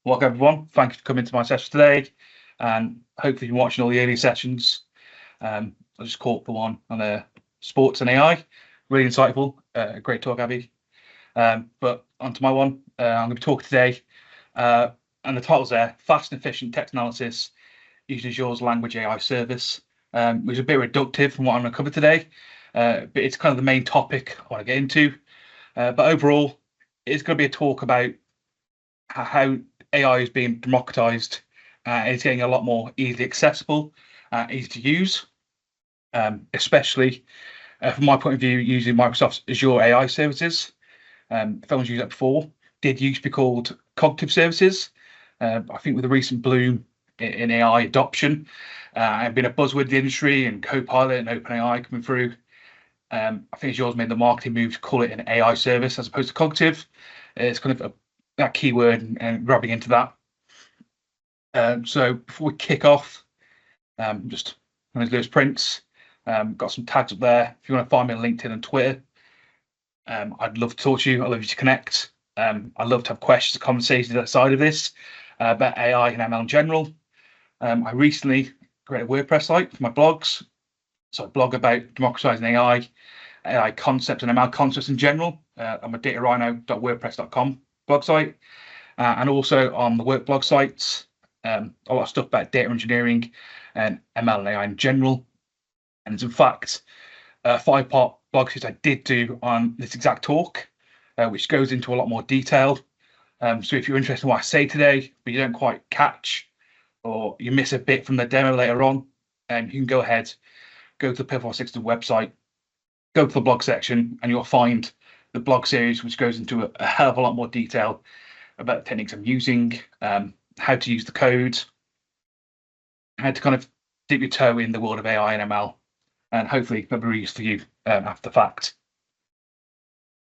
Welcome everyone. Thank you for coming to my session today, and hopefully you're watching all the earlier sessions. I just caught the one on sports and AI. Really insightful. Great talk, Abby. But onto my one. I'm going to be talking today, and the title's there: Fast and Efficient Text Analysis using Azure's Language AI Service, which is a bit reductive from what I'm going to cover today, but it's kind of the main topic I want to get into. But overall, it's going to be a talk about how AI is being democratized. It's getting a lot more easily accessible, easy to use, especially from my point of view, using Microsoft's Azure AI services. If anyone's used that before, did used to be called cognitive services. I think with the recent bloom in AI adoption, and been a buzzword in the industry and Copilot and OpenAI coming through. I think Azure's made the marketing move to call it an AI service as opposed to cognitive. It's kind of that keyword and grabbing into that. So before we kick off, just my name is Lewis Prince. Got some tags up there. If you want to find me on LinkedIn and Twitter, I'd love to talk to you. I'd love you to connect. I'd love to have questions, conversations outside of this about AI and ML in general. I recently created a WordPress site for my blogs. So I blog about democratizing AI concepts and ML concepts in general. I'm a datarhino.wordpress.com blog site, and also on the work blog sites, a lot of stuff about data engineering and ML and AI in general. And there's in fact a 5-part blog series I did do on this exact talk, which goes into a lot more detail. So if you're interested in what I say today, but you don't quite catch, or you miss a bit from the demo later on, you can go ahead, go to the Purple 60 website, go to the blog section, and you'll find the blog series, which goes into a hell of a lot more detail about the techniques I'm using, how to use the code, how to kind of dip your toe in the world of AI and ML, and hopefully that'll be useful for you after the fact.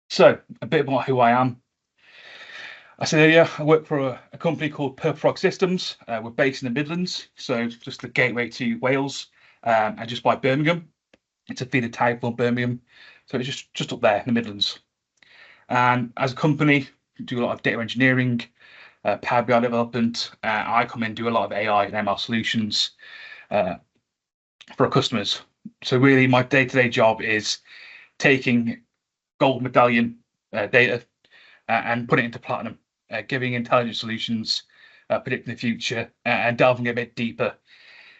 So a bit about who I am. I said earlier, I work for a company called Purple Frog Systems. We're based in the Midlands, so just the gateway to Wales, and just by Birmingham. It's a feeder town for Birmingham, so it's just up there in the Midlands. And as a company, we do a lot of data engineering, Power BI development. I come in and do a lot of AI and ML solutions for our customers. So really, my day-to-day job is taking gold medallion data and putting it into platinum, giving intelligent solutions, predicting the future, and delving a bit deeper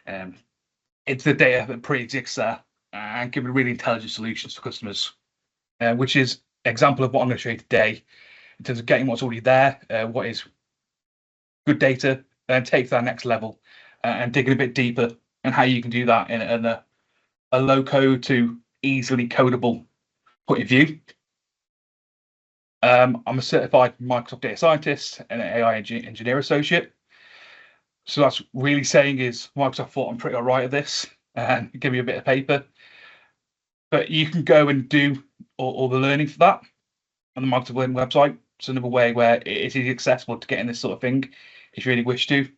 into the data that pre-exists there, and giving really intelligent solutions for customers, which is an example of what I'm going to show you today in terms of getting what's already there, what is good data, and take to that next level, and digging a bit deeper, and how you can do that in a low code to easily codable point of view. I'm a certified Microsoft data scientist and an AI engineer associate. So that's really saying is Microsoft thought I'm pretty all right at this and give me a bit of paper. But you can go and do all the learning for that on the Microsoft Learning website. It's another way where it is accessible to get in this sort of thing if you really wish to.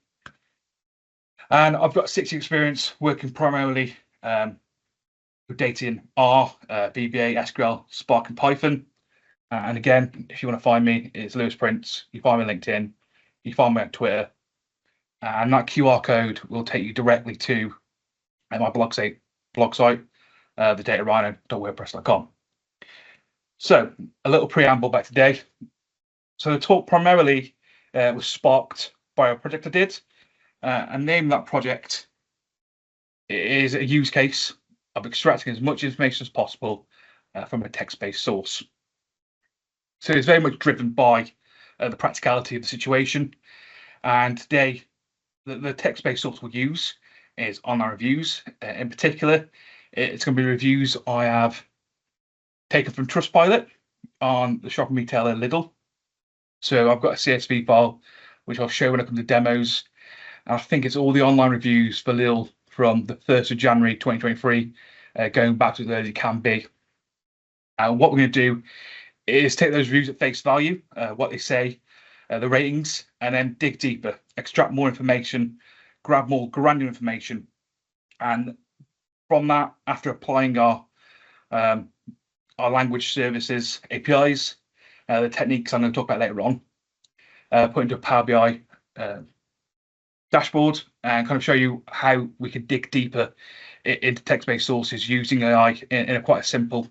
And I've got 6 years experience working primarily with data in R, VBA, SQL, Spark, and Python. And again, if you want to find me, it's Lewis Prince. You find me on LinkedIn, you find me on Twitter, and that QR code will take you directly to my blog site, the datarhino.wordpress.com. So a little preamble back today. So the talk primarily was sparked by a project I did, and the name of that project is a use case of extracting as much information as possible from a text-based source. So it's very much driven by the practicality of the situation. And today, the text-based source we'll use is online reviews. In particular, it's going to be reviews I have taken from Trustpilot on the shopping retailer Lidl. So I've got a CSV file, which I'll show when I come to demos. And I think it's all the online reviews for Lidl from the 1st of January 2023, going back to as early as it can be. And what we're going to do is take those reviews at face value, what they say, the ratings, and then dig deeper, extract more information, grab more granular information. And from that, after applying our language services APIs, the techniques I'm going to talk about later on, put into a Power BI dashboard and kind of show you how we can dig deeper into text-based sources using AI in a quite a simple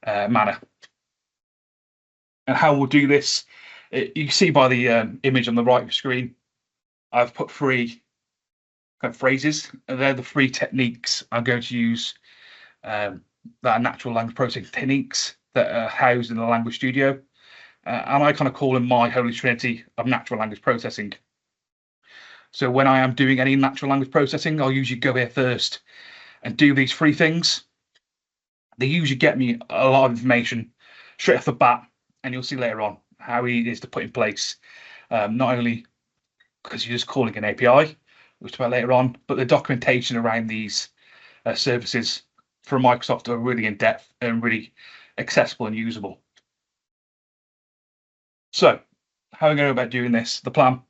manner. And how we'll do this, you can see by the image on the right of the screen, I've put 3 kind of phrases, and they're the 3 techniques I'm going to use that are natural language processing techniques that are housed in the Language Studio. And I kind of call them my holy trinity of natural language processing. So when I am doing any natural language processing, I'll usually go here first and do these 3 things. They usually get me a lot of information straight off the bat, and you'll see later on how easy it is to put in place, not only because you're just calling an API, which we'll talk about later on, but the documentation around these services from Microsoft are really in depth and really accessible and usable. So how are we going to go about doing this? The plan,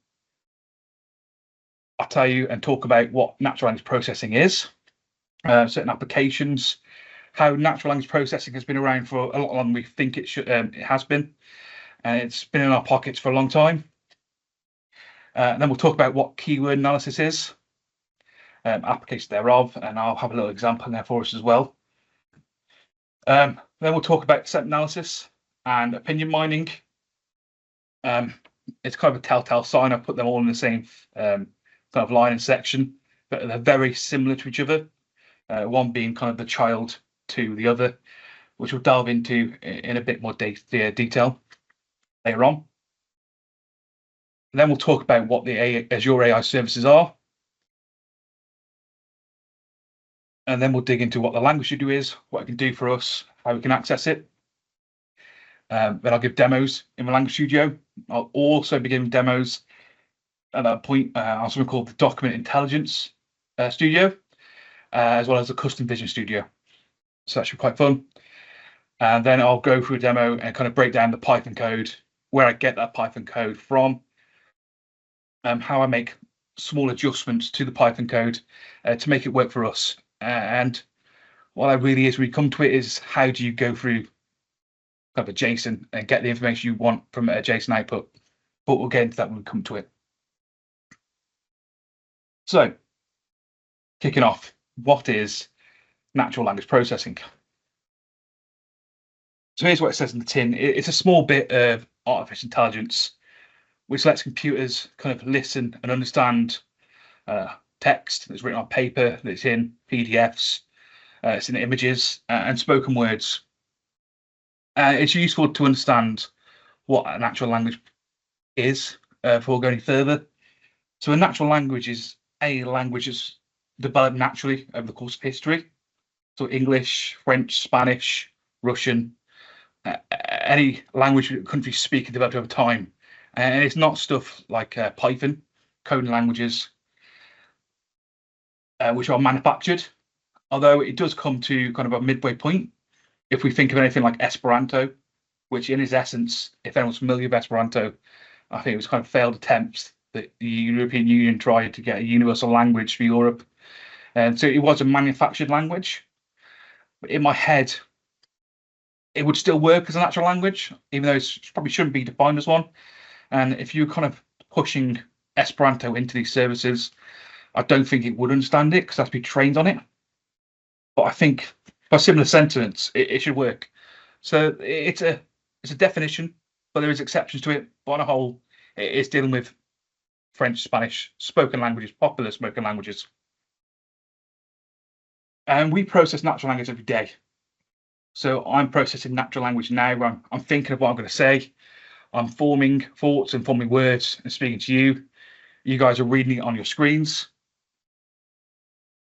I'll tell you and talk about what natural language processing is, certain applications, how natural language processing has been around for a lot longer than we think it should. It has been, and it's been in our pockets for a long time. Then we'll talk about what keyword analysis is, applications thereof, and I'll have a little example in there for us as well. Then we'll talk about set analysis and opinion mining. It's kind of a telltale sign. I put them all in the same kind of line and section, but they're very similar to each other. One being kind of the child to the other, which we'll delve into in a bit more detail later on. And then we'll talk about what the Azure AI services are. And then we'll dig into what the Language Studio is, what it can do for us, how we can access it. Then I'll give demos in the Language Studio. I'll also be giving demos at that point on something called the Document Intelligence Studio, as well as the Custom Vision Studio. So that should be quite fun. And then I'll go through a demo and kind of break down the Python code, where I get that Python code from, how I make small adjustments to the Python code to make it work for us. And what that really is, when we come to it, is how do you go through kind of a JSON and get the information you want from a JSON output. But we'll get into that when we come to it. So, kicking off, what is natural language processing? So here's what it says in the tin. It's a small bit of artificial intelligence which lets computers kind of listen and understand text that's written on paper, that's in PDFs, it's in images and spoken words. It's useful to understand what a natural language is before going further. So a natural language is a language that's developed naturally over the course of history. So English, French, Spanish, Russian, any language that countries speak and developed over time. And it's not stuff like Python, coding languages, which are manufactured, although it does come to kind of a midway point. If we think of anything like Esperanto, which in its essence, if anyone's familiar with Esperanto, I think it was kind of failed attempts that the European Union tried to get a universal language for Europe. And so it was a manufactured language. But in my head, it would still work as a natural language, even though it probably shouldn't be defined as one. And if you're kind of pushing Esperanto into these services, I don't think it would understand it because it has to be trained on it. But I think by similar sentiments, it should work. So it's a definition, but there is exceptions to it. But on a whole, it is dealing with French, Spanish, spoken languages, popular spoken languages. And we process natural language every day. So I'm processing natural language now. I'm thinking of what I'm going to say. I'm forming thoughts and forming words and speaking to you. You guys are reading it on your screens.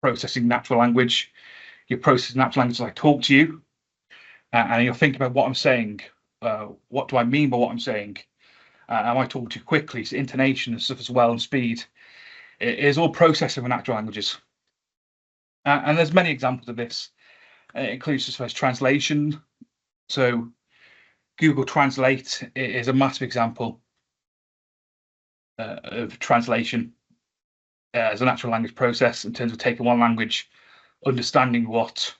Processing natural language. You're processing natural language as I talk to you. And you're thinking about what I'm saying. What do I mean by what I'm saying? Am I talking too quickly? So intonation and stuff as well, and speed. It is all processing of natural languages. And there's many examples of this. It includes as far as translation. So Google Translate is a massive example of translation as a natural language process in terms of taking one language, understanding what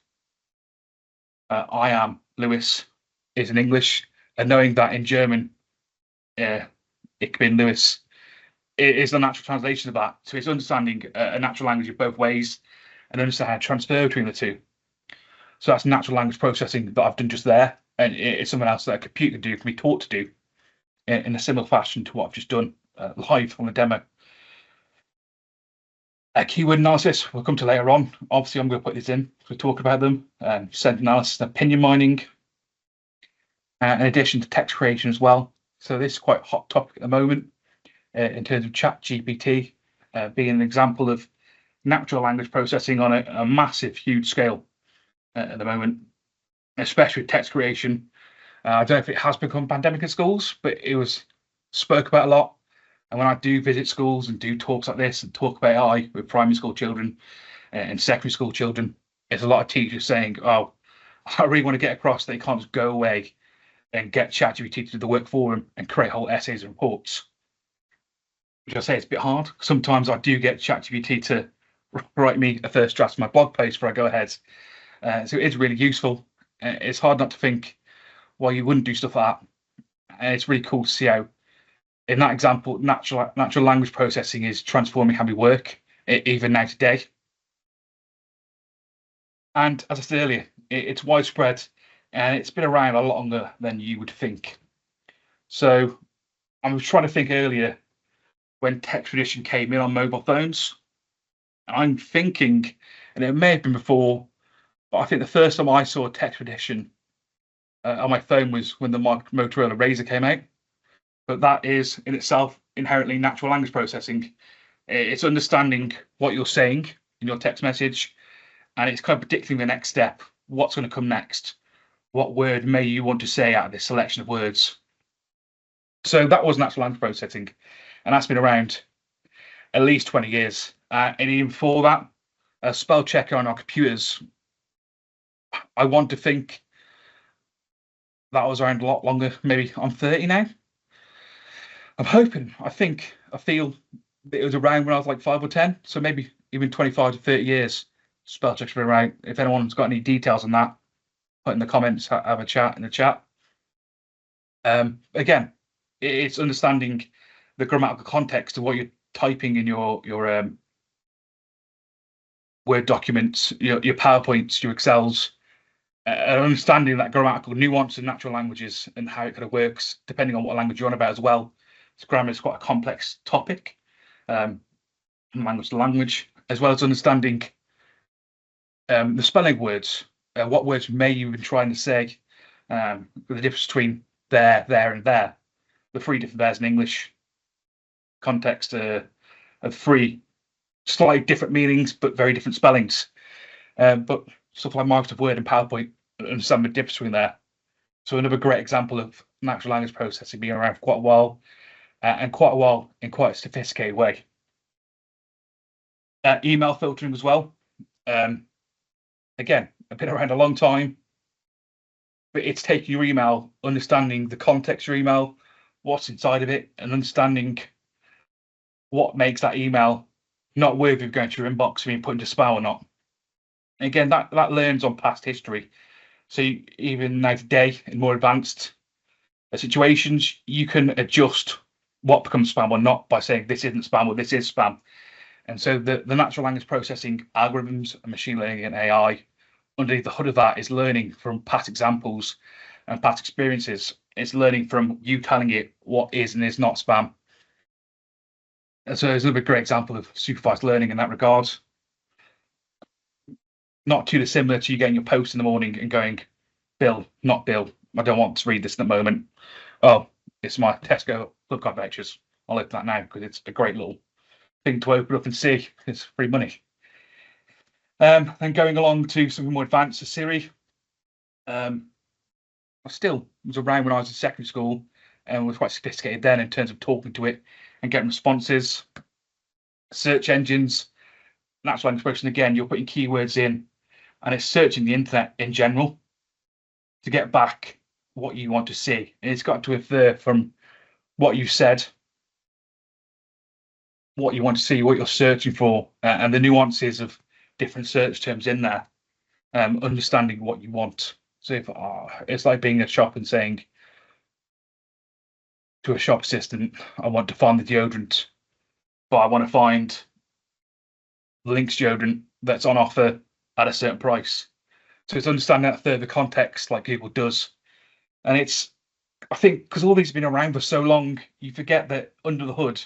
I am, Lewis, is in English, and knowing that in German, ich bin Lewis it is the natural translation of that. So it's understanding a natural language in both ways and understand how to transfer between the two. So that's natural language processing that I've done just there. And it's something else that a computer can do, can be taught to do in a similar fashion to what I've just done live on the demo. Keyword analysis, we'll come to later on. Obviously, I'm going to put this in to talk about them. Scent analysis and opinion mining, in addition to text creation as well. So this is quite a hot topic at the moment in terms of ChatGPT being an example of natural language processing on a massive, huge scale at the moment, especially with text creation. I don't know if it has become pandemic in schools, but it was spoke about a lot. And when I do visit schools and do talks like this and talk about AI with primary school children and secondary school children, there's a lot of teachers saying, oh, I really want to get across that they can't just go away and get ChatGPT to do the work for them and create whole essays and reports. Which I say it's a bit hard. Sometimes I do get ChatGPT to write me a first draft of my blog post before I go ahead. So it is really useful. It's hard not to think, well, you wouldn't do stuff like that. And it's really cool to see how, in that example, natural language processing is transforming how we work, even now today. And as I said earlier, it's widespread and it's been around a lot longer than you would think. So I was trying to think earlier when text recognition came in on mobile phones. And I'm thinking, and it may have been before, but I think the first time I saw text recognition on my phone was when the Motorola Razr came out. But that is in itself inherently natural language processing. It's understanding what you're saying in your text message, and it's kind of predicting the next step. What's going to come next? What word may you want to say out of this selection of words? So that was natural language processing, and that's been around at least 20 years. And even before that, a spell checker on our computers, I want to think that was around a lot longer. Maybe I'm 30 now. I'm hoping, I feel that it was around when I was like 5 or 10. So maybe even 25 to 30 years. Spell check's been around. If anyone's got any details on that, put in the comments, have a chat in the chat. Again, it's understanding the grammatical context of what you're typing in your Word documents, your PowerPoints, your Excels, and understanding that grammatical nuance in natural languages and how it kind of works depending on what language you're on about as well. So grammar is quite a complex topic, language to language, as well as understanding the spelling words. What words may you have been trying to say? The difference between there, and there. The three different there's in English context of three slightly different meanings, but very different spellings. But stuff like Microsoft Word and PowerPoint, understand the difference between there. So another great example of natural language processing being around for quite a while, and quite a while in quite a sophisticated way. Email filtering as well. Again, I've been around a long time, but it's taking your email, understanding the context of your email, what's inside of it, and understanding what makes that email not worthy of going to your inbox, being put into spam or not. And again, that learns on past history. So even now today, in more advanced situations, you can adjust what becomes spam or not by saying this isn't spam or this is spam. And so the natural language processing algorithms and machine learning and AI, underneath the hood of that, is learning from past examples and past experiences. It's learning from you telling it what is and is not spam. And so there's another great example of supervised learning in that regard. Not too dissimilar to you getting your post in the morning and going, Bill, not Bill. I don't want to read this at the moment. Oh, it's my Tesco Club Card vouchers. I'll open that now because it's a great little thing to open up and see. It's free money. Then going along to something more advanced, Siri. I still was around when I was in secondary school and was quite sophisticated then in terms of talking to it and getting responses. Search engines, natural language processing, again, you're putting keywords in and it's searching the internet in general to get back what you want to see. And it's got to infer from what you said, what you want to see, what you're searching for, and the nuances of different search terms in there, understanding what you want. So if it's like being in a shop and saying to a shop assistant, I want to find the deodorant. but I want to find links deodorant that's on offer at a certain price. So it's understanding that further context like Google does. And I think because all these have been around for so long, you forget that under the hood,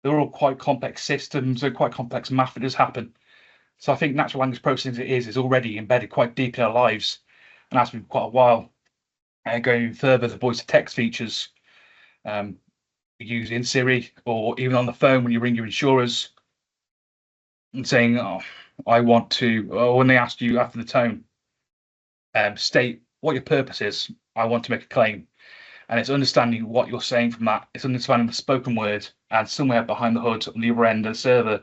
they're all quite complex systems and quite complex math that does happen. So I think natural language processing is already embedded quite deep in our lives and has been for quite a while. And going further, the voice to text features used in Siri or even on the phone when you ring your insurers and saying, "Oh, I want to," or when they ask you after the tone, state what your purpose is. I want to make a claim. And it's understanding what you're saying from that. It's understanding the spoken word, and somewhere behind the hood on the other end of the server,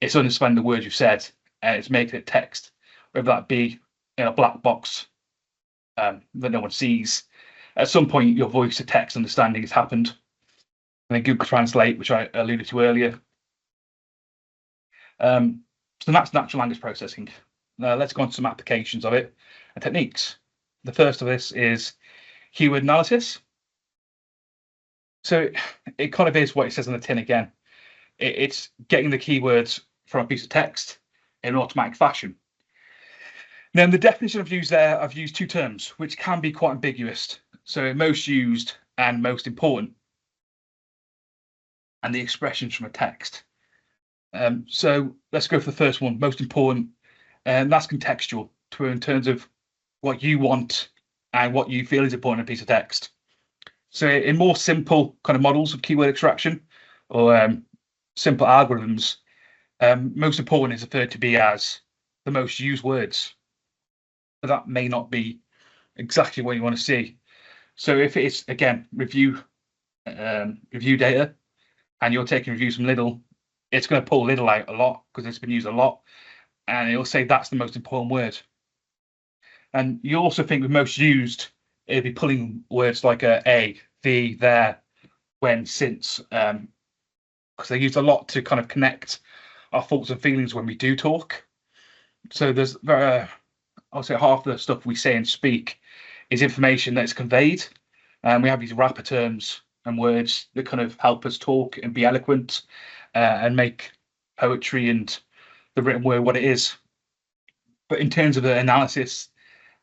it's understanding the word you've said, and it's making it text, whether that be in a black box that no one sees. At some point, your voice to text understanding has happened. And then Google Translate, which I alluded to earlier. So that's natural language processing. Now let's go on to some applications of it and techniques. The first of this is keyword analysis. So it kind of is what it says on the tin again. It's getting the keywords from a piece of text in an automatic fashion. Now, the definition I've used there, I've used two terms, which can be quite ambiguous. So most used and most important, and the expressions from a text. So let's go for the first one, most important, and that's contextual in terms of what you want and what you feel is important in a piece of text. So in more simple kind of models of keyword extraction or simple algorithms, most important is referred to be as the most used words. But that may not be exactly what you want to see. So if it's, again, review data, and you're taking reviews from Lidl, it's going to pull Lidl out a lot because it's been used a lot, and it'll say that's the most important word. And you also think with most used, it'd be pulling words like a, the, there, when, since, because they're used a lot to kind of connect our thoughts and feelings when we do talk. So there's, I'll say half the stuff we say and speak is information that's conveyed, and we have these wrapper terms and words that kind of help us talk and be eloquent and make poetry and the written word what it is. But in terms of the analysis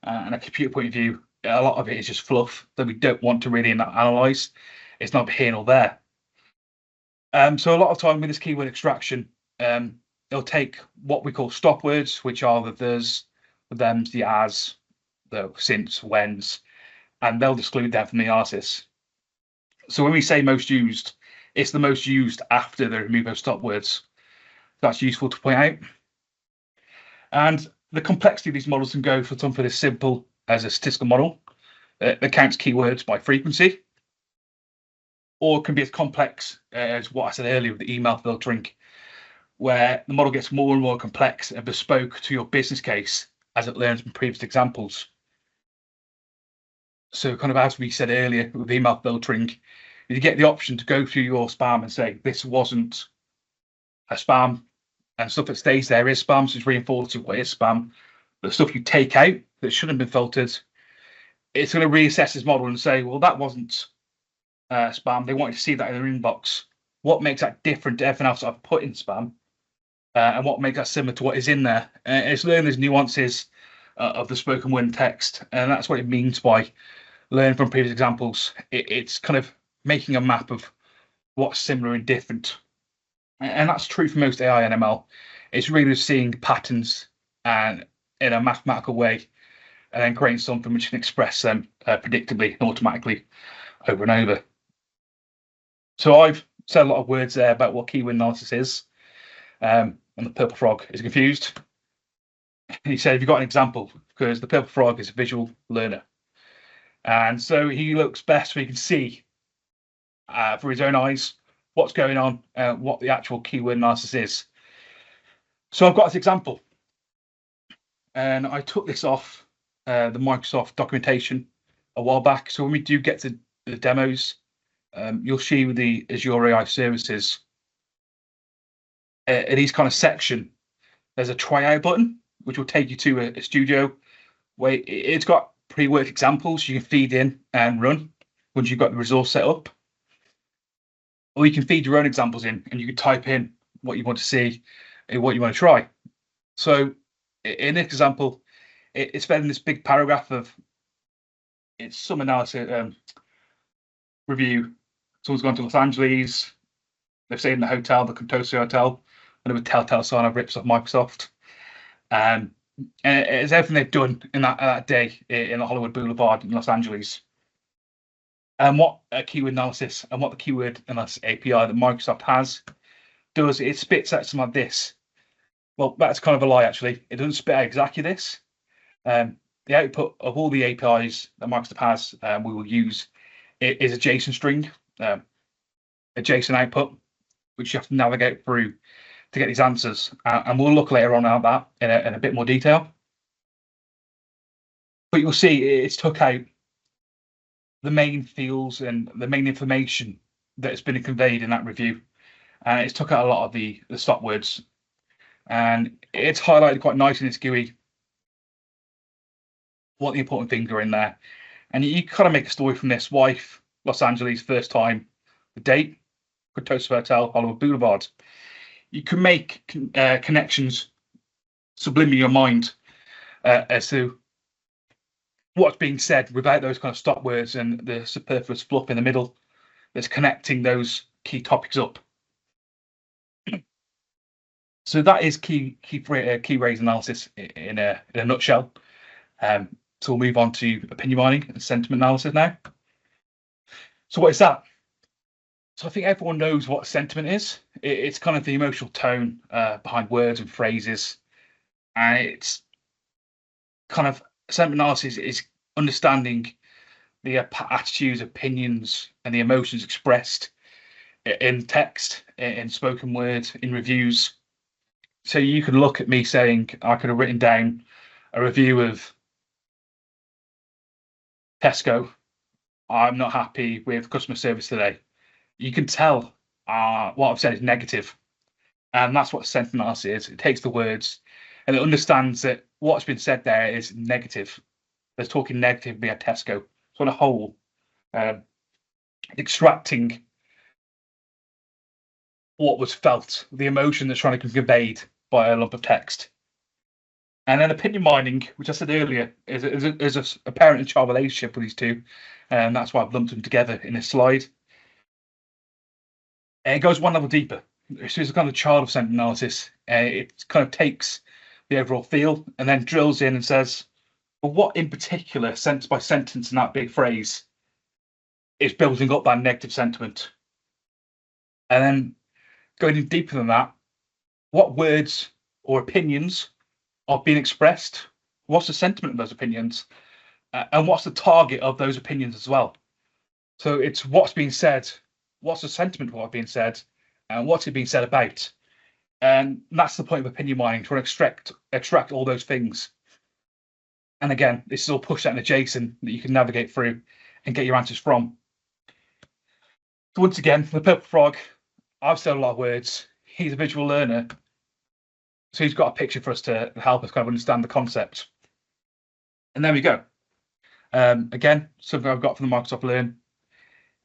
and a computer point of view, a lot of it is just fluff that we don't want to really analyze. It's not here nor there. So a lot of time with this keyword extraction, it'll take what we call stop words, which are the there's, the thems, the as, the since, whens, and they'll exclude them from the analysis. So when we say most used, it's the most used after the remove those stop words. That's useful to point out. And the complexity of these models can go for something as simple as a statistical model that counts keywords by frequency, or it can be as complex as what I said earlier with the email filtering, where the model gets more and more complex and bespoke to your business case as it learns from previous examples. So kind of as we said earlier with email filtering, you get the option to go through your spam and say, this wasn't a spam, and stuff that stays there is spam, so it's reinforcing what is spam. The stuff you take out that shouldn't have been filtered, it's going to reassess this model and say, well, that wasn't spam. They wanted to see that in their inbox. What makes that different to everything else I've put in spam? And what makes that similar to what is in there? It's learning those nuances of the spoken word and text, and that's what it means by learn from previous examples. It's kind of making a map of what's similar and different. And that's true for most AI and ML. It's really seeing patterns and in a mathematical way, and then creating something which can express them predictably and automatically over and over. So I've said a lot of words there about what keyword analysis is. And the purple frog is confused. He said, have you got an example? Because the purple frog is a visual learner. And so he looks best so he can see for his own eyes what's going on, what the actual keyword analysis is. So I've got this example. And I took this off the Microsoft documentation a while back. So when we do get to the demos, you'll see with the Azure AI services, in each kind of section, there's a try out button, which will take you to a studio where it's got pre-worked examples you can feed in and run once you've got the resource set up. or you can feed your own examples in, and you can type in what you want to see and what you want to try. So in this example, it's fed in this big paragraph of it's some analysis review. Someone's gone to Los Angeles. They've stayed in the hotel, the Contoso Hotel, and with telltale sign of rips off Microsoft. And it's everything they've done in that day in the Hollywood Boulevard in Los Angeles. And what a keyword analysis and what the keyword analysis API that Microsoft has does, it spits out some of this. Well, that's kind of a lie, actually. It doesn't spit out exactly this. The output of all the APIs that Microsoft has, we will use, is a JSON string, a JSON output, which you have to navigate through to get these answers. And we'll look later on at that in a bit more detail. But you'll see it's took out the main fields and the main information that's been conveyed in that review. And it's took out a lot of the stop words. And it's highlighted quite nice in its GUI what the important things are in there. And you kind of make a story from this. Wife, Los Angeles, first time, the date, Contoso Hotel, Hollywood Boulevard. You can make connections subliminally in your mind as to what's being said without those kind of stop words and the superfluous fluff in the middle that's connecting those key topics up. So that is key phrase analysis in a nutshell. So we'll move on to opinion mining and sentiment analysis now. So what is that? So I think everyone knows what sentiment is. It's kind of the emotional tone behind words and phrases. And it's kind of sentiment analysis is understanding the attitudes, opinions, and the emotions expressed in text, in spoken word, in reviews. So you could look at me saying, I could have written down a review of Tesco. I'm not happy with customer service today. You can tell what I've said is negative. And that's what sentiment analysis is. It takes the words and it understands that what's been said there is negative. There's talking negatively at Tesco. So on a whole, extracting what was felt, the emotion that's trying to be conveyed by a lump of text. And then opinion mining, which I said earlier, is a parent and child relationship with these two. And that's why I've lumped them together in this slide. And it goes one level deeper. So it's kind of child of sentiment analysis. It kind of takes the overall feel and then drills in and says, well, what in particular, sentence by sentence in that big phrase, is building up that negative sentiment? And then going in deeper than that, what words or opinions are being expressed? What's the sentiment of those opinions? And what's the target of those opinions as well? So it's what's being said, what's the sentiment of what's being said, and what's it being said about? And that's the point of opinion mining, trying to extract all those things. And again, this is all pushed out in a JSON that you can navigate through and get your answers from. So once again, the purple frog, I've said a lot of words. He's a visual learner. So he's got a picture for us to help us kind of understand the concept. And there we go. Again, something I've got from the Microsoft Learn.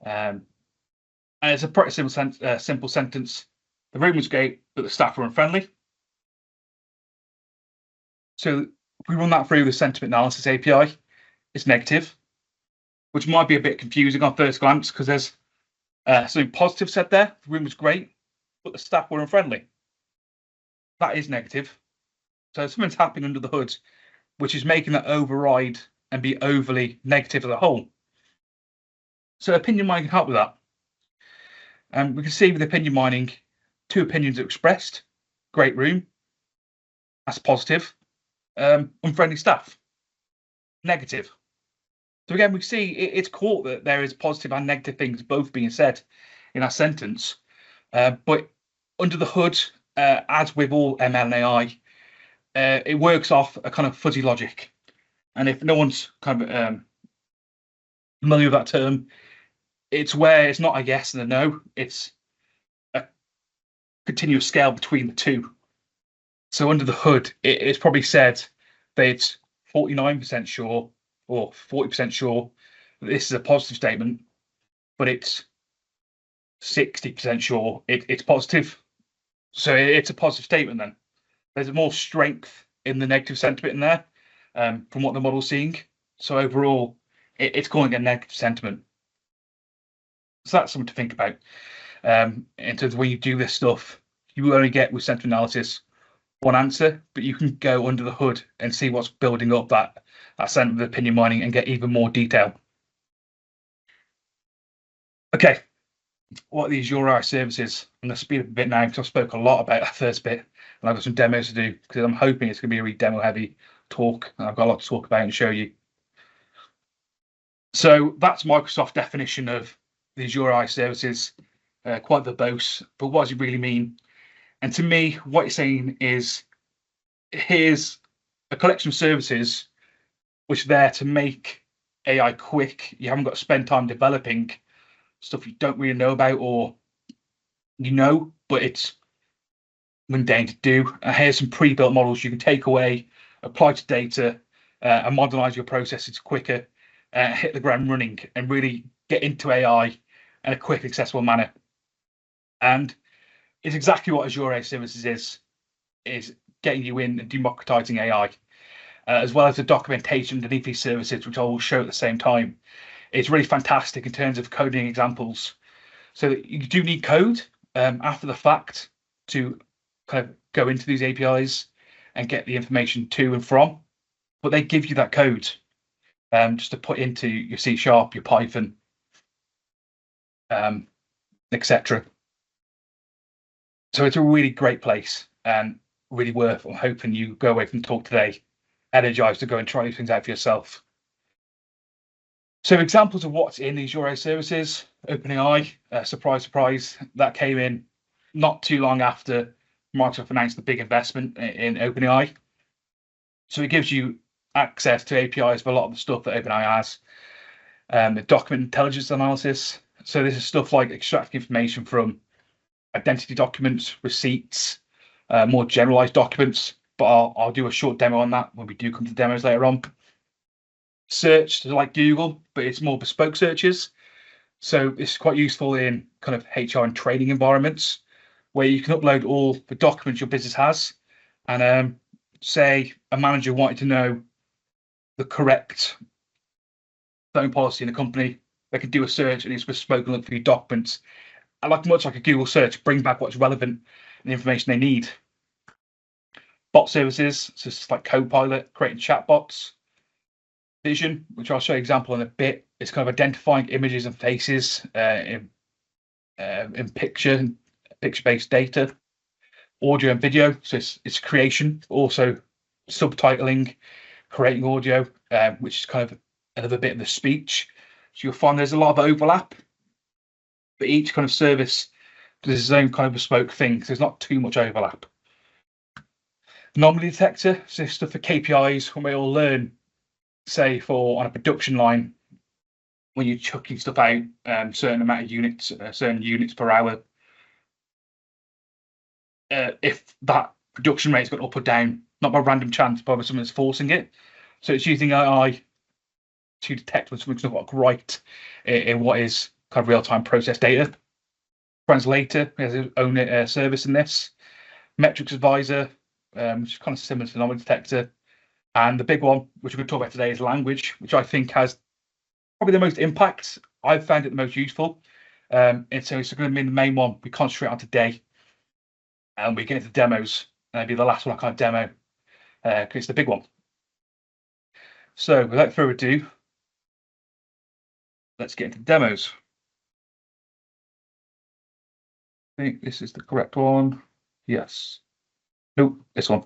And it's a pretty simple sentence. The room was great, but the staff were unfriendly. So if we run that through the sentiment analysis API, it's negative, which might be a bit confusing on first glance because there's something positive said there. The room was great, but the staff were unfriendly. That is negative. So something's happening under the hood, which is making that override and be overly negative as a whole. So opinion mining can help with that. And we can see with opinion mining, two opinions are expressed. Great room. That's positive. Unfriendly staff. Negative. So again, we see it's caught that there is positive and negative things both being said in that sentence. But under the hood, as with all ML and AI, it works off a kind of fuzzy logic. And if no one's kind of familiar with that term, it's where it's not a yes and a no. It's a continuous scale between the two. So under the hood, it's probably said that it's 49% sure or 40% sure that this is a positive statement, but it's 60% sure it's positive. So it's a positive statement then. There's more strength in the negative sentiment in there from what the model's seeing. So overall, it's calling a negative sentiment. So that's something to think about. In terms of when you do this stuff, you will only get with sentiment analysis one answer, but you can go under the hood and see what's building up that sentiment of opinion mining and get even more detail. Okay, what are these Azure AI services? I'm going to speed up a bit now because I spoke a lot about that first bit, and I've got some demos to do because I'm hoping it's going to be a really demo-heavy talk, and I've got a lot to talk about and show you. So that's Microsoft's definition of the Azure AI services, quite verbose, but what does it really mean? And to me, what it's saying is, here's a collection of services which are there to make AI quick. You haven't got to spend time developing stuff you don't really know about, or but it's mundane to do. And here's some pre-built models you can take away, apply to data, and modernize your processes quicker, hit the ground running, and really get into AI in a quick, accessible manner. And it's exactly what Azure AI Services is getting you in and democratizing AI, as well as the documentation underneath these services, which I will show at the same time. It's really fantastic in terms of coding examples. So you do need code after the fact to kind of go into these APIs and get the information to and from, but they give you that code just to put into your C#, your Python, etc. So it's a really great place and really worth. I'm hoping you go away from the talk today energized to go and try these things out for yourself. So examples of what's in these Azure services: OpenAI, surprise, surprise, that came in not too long after Microsoft announced the big investment in OpenAI. So it gives you access to APIs for a lot of the stuff that OpenAI has. The document intelligence analysis. So this is stuff like extracting information from identity documents, receipts, more generalized documents, but I'll do a short demo on that when we do come to demos later on. Search, like Google, but it's more bespoke searches. So it's quite useful in kind of HR and training environments where you can upload all the documents your business has. And say a manager wanted to know the correct phone policy in the company, they can do a search and it's bespoke and look for your documents. And much like a Google search, bring back what's relevant and the information they need. Bot services, so it's like Copilot, creating chatbots. Vision, which I'll show you an example in a bit, is kind of identifying images and faces in picture-based data. Audio and video, so it's creation, also subtitling, creating audio, which is kind of another bit of the speech. So you'll find there's a lot of overlap, but each kind of service does its own kind of bespoke thing, so there's not too much overlap. Anomaly detector, so stuff for KPIs when we all learn, say on a production line, when you're chucking stuff out, certain amount of units, certain units per hour, if that production rate's gone up or down, not by random chance, but by someone that's forcing it. So it's using AI to detect when something's not got right in what is kind of real-time process data. Translator has its own service in this. Metrics advisor, which is kind of similar to the anomaly detector. And the big one, which we're going to talk about today, is language, which I think has probably the most impact. I've found it the most useful. And so it's going to be the main one we concentrate on today. And we get into demos, and it'll be the last one I kind of demo, because it's the big one. So without further ado, let's get into demos. I think this is the correct one. Yes. Nope, this one.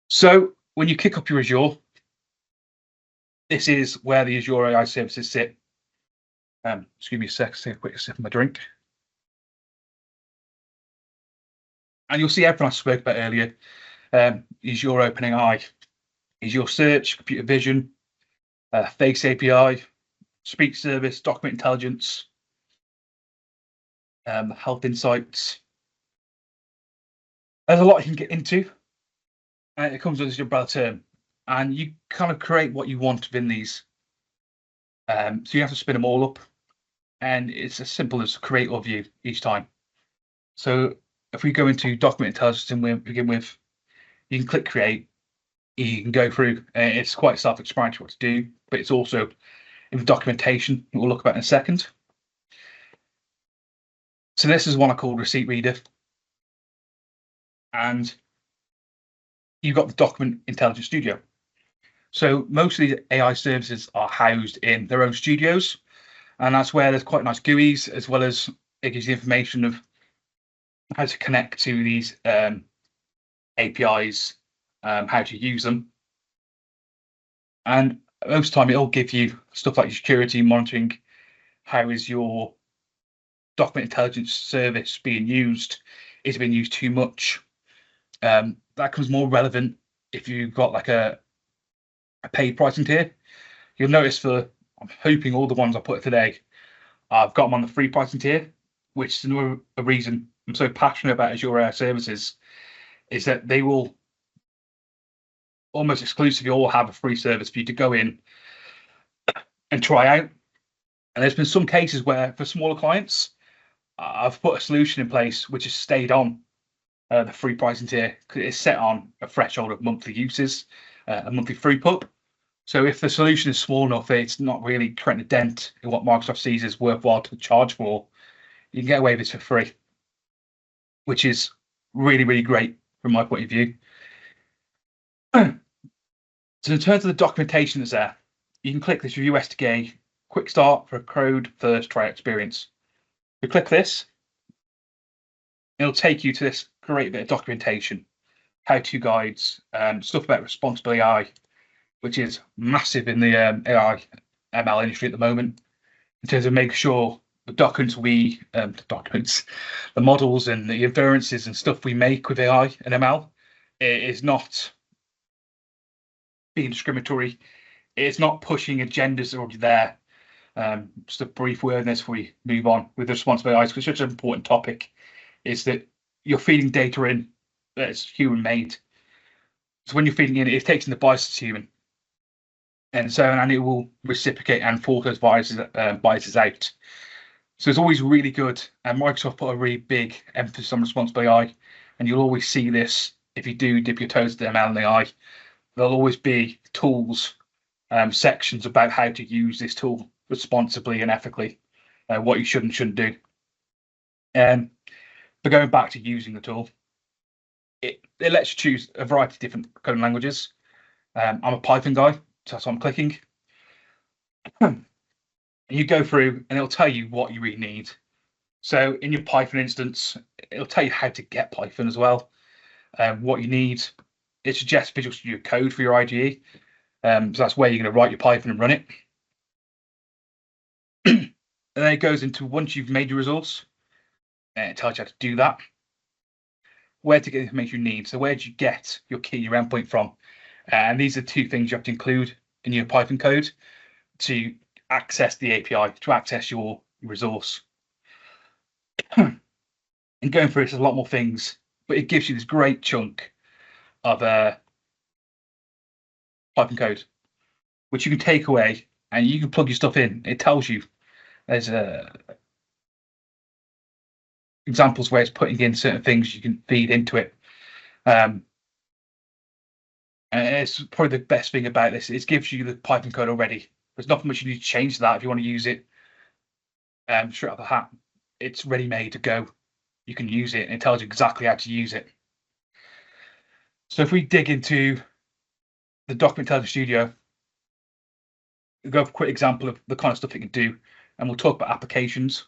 So when you kick up your Azure, this is where the Azure AI services sit. Excuse me a sec, take a quick sip of my drink. And you'll see everything I spoke about earlier. Is your OpenAI, is your search, computer vision, face API, speech service, document intelligence, health insights. There's a lot you can get into, and it comes with this umbrella term, and you kind of create what you want within these. So you have to spin them all up. and it's as simple as create or view each time. So if we go into document intelligence and we begin with, you can click create, you can go through, and it's quite self-explanatory what to do, but it's also in the documentation we'll look about in a second. So this is one I call receipt reader, and you've got the document intelligence studio. So most of these AI services are housed in their own studios, and that's where there's quite nice GUIs, as well as it gives you information of how to connect to these APIs, how to use them. And most of the time it'll give you stuff like security monitoring, how is your document intelligence service being used, is it being used too much. That becomes more relevant if you've got like a paid pricing tier. You'll notice I'm hoping all the ones I put today, I've got them on the free pricing tier, which is another reason I'm so passionate about Azure AI services, is that they will almost exclusively all have a free service for you to go in and try out. And there's been some cases where for smaller clients, I've put a solution in place which has stayed on the free pricing tier because it's set on a threshold of monthly uses, a monthly throughput. So if the solution is small enough, it's not really creating a dent in what Microsoft sees as worthwhile to charge for, you can get away with this for free, which is really, really great from my point of view. So in terms of the documentation that's there, you can click this Review SDK Quick Start for a code first try experience. You click this, it'll take you to this great bit of documentation, how-to guides, stuff about responsible AI, which is massive in the AI ML industry at the moment, in terms of making sure the the models and the inferences and stuff we make with AI and ML is not being discriminatory. It's not pushing agendas that are already there. Just a brief word on this before we move on with the responsible AI, because it's such an important topic, is that you're feeding data in that's human made. So when you're feeding in, it takes in the biases human. And it will reciprocate and force those biases out. So it's always really good. And Microsoft put a really big emphasis on responsible AI. And you'll always see this if you do dip your toes to ML and AI. There'll always be tools, sections about how to use this tool responsibly and ethically, what you should and shouldn't do. But going back to using the tool, it lets you choose a variety of different coding languages. I'm a Python guy, so that's what I'm clicking. You go through and it'll tell you what you really need. So in your Python instance, it'll tell you how to get Python as well, what you need. It suggests Visual Studio Code for your IDE. So that's where you're going to write your Python and run it. And then it goes into once you've made your resource, it tells you how to do that. Where to get the information you need. So where do you get your key, your endpoint from? And these are two things you have to include in your Python code to access the API, to access your resource. And going through this, there's a lot more things, but it gives you this great chunk of Python code, which you can take away and you can plug your stuff in. It tells you there's examples where it's putting in certain things you can feed into it. And it's probably the best thing about this. It gives you the Python code already. There's nothing much you need to change to that if you want to use it straight out of the hat. It's ready made to go. You can use it and it tells you exactly how to use it. So if we dig into the Document Intelligence Studio, we'll go for a quick example of the kind of stuff it can do, and we'll talk about applications.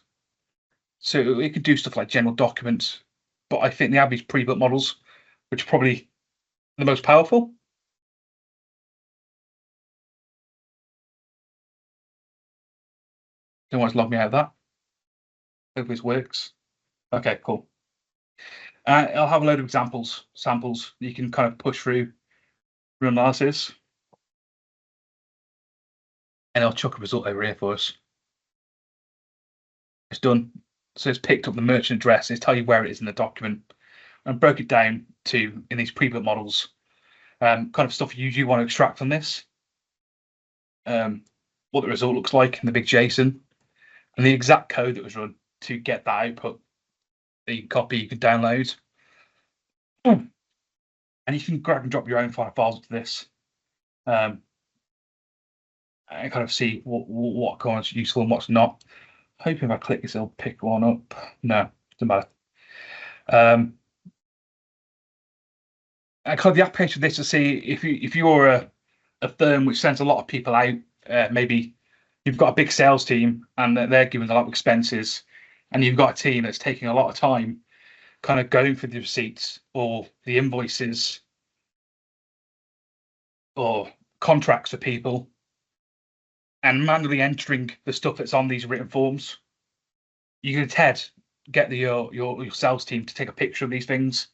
So it can do stuff like general documents, but I think they have these pre-built models, which are probably the most powerful. Don't want to log me out of that. Hope this works. Okay, cool. I'll have a load of samples you can kind of push through analysis. And I'll chuck a result over here for us. It's done. So it's picked up the merchant address and it's telling you where it is in the document and broke it down to, in these pre-built models, kind of stuff you usually want to extract from this. What the result looks like in the big JSON. and the exact code that was run to get that output that you can copy, you can download. And you can drag and drop your own files into this. And kind of see what code's useful and what's not. Hoping if I click this, it'll pick one up. No, doesn't matter. And kind of the application of this to see if you're a firm which sends a lot of people out, maybe you've got a big sales team and they're giving a lot of expenses, and you've got a team that's taking a lot of time kind of going for the receipts or the invoices or contracts for people and manually entering the stuff that's on these written forms. You can instead get your sales team to take a picture of these things,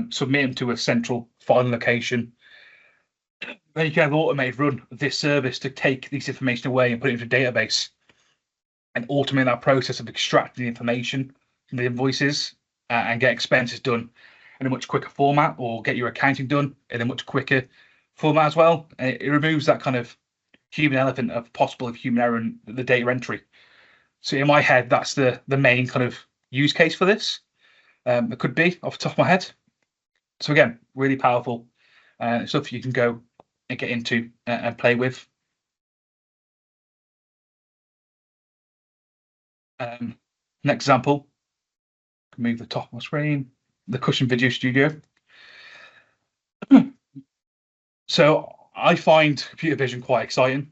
submit them to a central file location. Then you can have an automated run of this service to take this information away and put it into a database and automate that process of extracting the information from the invoices and get expenses done in a much quicker format, or get your accounting done in a much quicker format as well. And it removes that kind of human element of possible human error in the data entry. So in my head, that's the main kind of use case for this. It could be off the top of my head. So again, really powerful stuff you can go and get into and play with. Next example, move the top of my screen, the Cushion Video Studio. So I find computer vision quite exciting,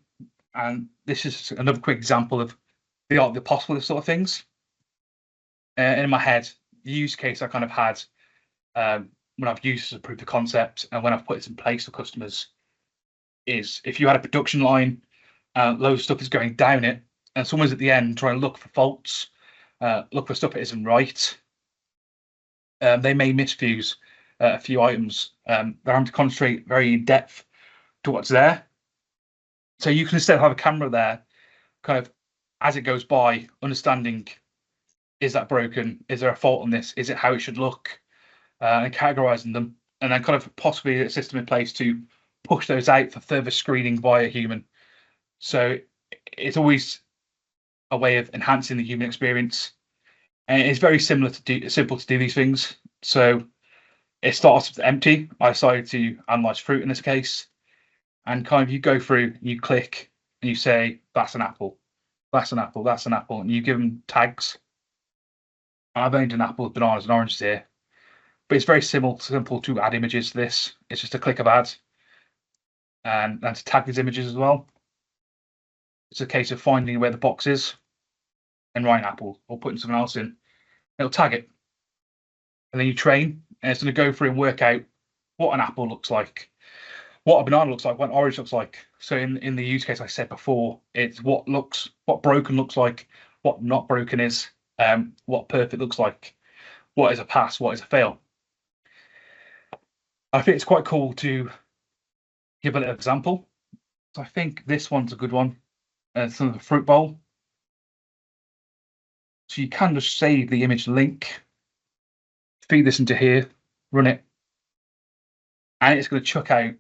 and this is another quick example of the art of the possible of sort of things. In my head, the use case I kind of had when I've used this as a proof of concept and when I've put it in place for customers is if you had a production line, loads of stuff is going down it, and someone's at the end trying to look for faults, look for stuff that isn't right. They may misfuse a few items. They're having to concentrate very in depth to what's there. So you can instead have a camera there, kind of as it goes by, understanding, is that broken? Is there a fault on this? Is it how it should look? And categorizing them, and then kind of possibly a system in place to push those out for further screening by a human. So it's always a way of enhancing the human experience, and it's very simple to do these things. So it starts with empty. I decided to analyze fruit in this case, and kind of you go through, you click, and you say that's an apple, that's an apple, that's an apple, and you give them tags. I've only done apples, bananas, and oranges here, but it's very simple to add images to this. It's just a click of add, and to tag these images as well. It's a case of finding where the box is and writing apple or putting something else in. It'll tag it, and then you train, and it's going to go through and work out what an apple looks like, what a banana looks like, what an orange looks like. So in the use case I said before, it's what broken looks like, what not broken is, what perfect looks like, what is a pass, what is a fail. I think it's quite cool to give a little example. So I think this one's a good one. It's the fruit bowl. So you can just save the image link, feed this into here, run it, and it's going to chuck out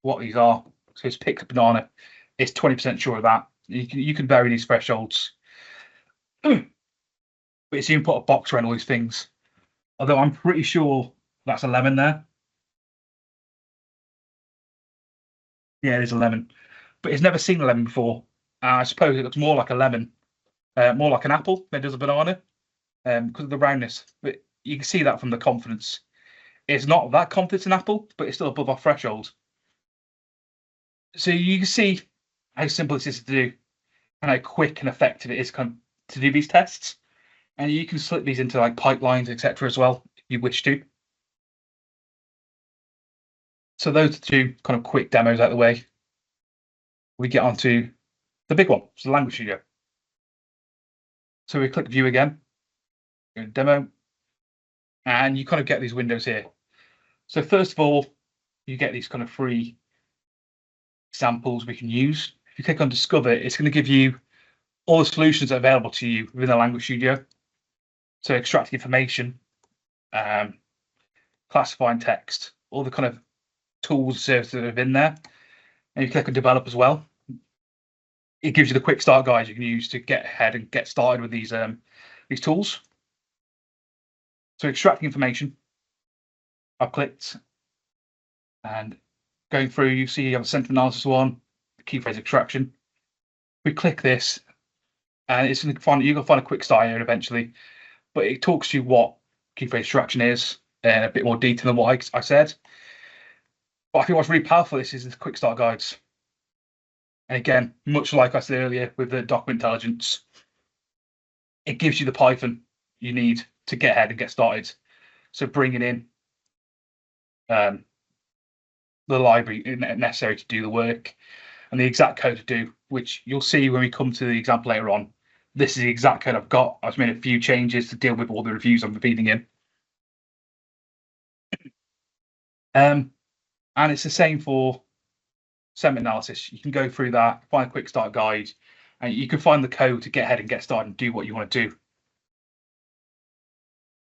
what these are. So it's picked a banana. It's 20% sure of that. You can vary these thresholds, but it's even put a box around all these things. Although I'm pretty sure that's a lemon there. Yeah, it is a lemon, but it's never seen a lemon before. I suppose it looks more like a lemon, more like an apple than it does a banana, because of the roundness. But you can see that from the confidence. It's not that confident an apple, but it's still above our threshold. So you can see how simple this is to do and how quick and effective it is to do these tests. And you can split these into like pipelines, etc. as well, if you wish to. So those are two kind of quick demos out of the way. We get on to the big one, so the language studio. So we click view again, go to demo, and you kind of get these windows here. So first of all, you get these kind of free examples we can use. If you click on discover, it's going to give you all the solutions that are available to you within the language studio. So extracting information, classifying text, all the kind of tools and services that are in there. And you click on develop as well. it gives you the quick start guides you can use to get ahead and get started with these tools. So extracting information, I've clicked, and going through, you see you have a sentiment analysis one, the key phrase extraction. We click this, and it's going to find you're going to find a quick start here eventually, but it talks to you what key phrase extraction is in a bit more detail than what I said. But I think what's really powerful this is the quick start guides. And again, much like I said earlier with the document intelligence, it gives you the Python you need to get ahead and get started. So bringing in the library necessary to do the work and the exact code to do, which you'll see when we come to the example later on. This is the exact code I've got. I've made a few changes to deal with all the reviews I'm feeding in. And it's the same for sentiment analysis. You can go through that, find a quick start guide, and you can find the code to get ahead and get started and do what you want to do.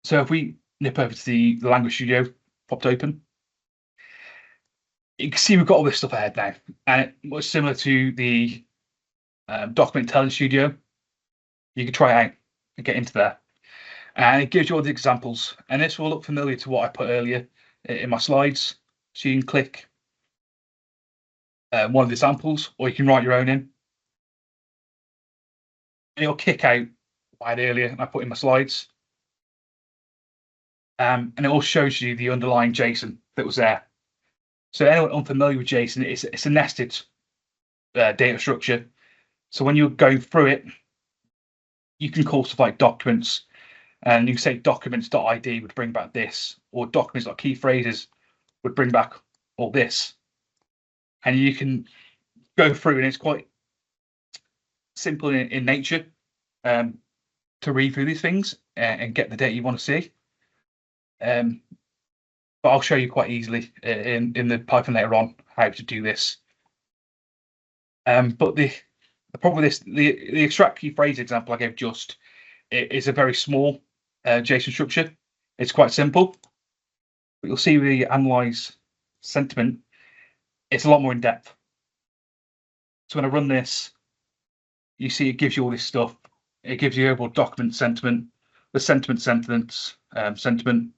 So if we nip over to the language studio, popped open, you can see we've got all this stuff ahead now, and it was similar to the document intelligence studio. You can try it out and get into there, and it gives you all the examples, and this will look familiar to what I put earlier in my slides. So you can click one of the examples, or you can write your own in, and it'll kick out what I had earlier and I put in my slides, and it all shows you the underlying JSON that was there. So anyone unfamiliar with JSON, it's a nested data structure. So when you're going through it, you can call stuff like documents, and you can say documents.id would bring back this, or documents.key phrases would bring back all this. And you can go through, and it's quite simple in nature to read through these things and get the data you want to see. But I'll show you quite easily in the Python later on how to do this. But the problem with this, the extract key phrase example I gave just, it is a very small JSON structure. It's quite simple, but you'll see the analyze sentiment, it's a lot more in depth. So when I run this, you see it gives you all this stuff. It gives you overall document sentiment, the sentiment sentence, sentiment.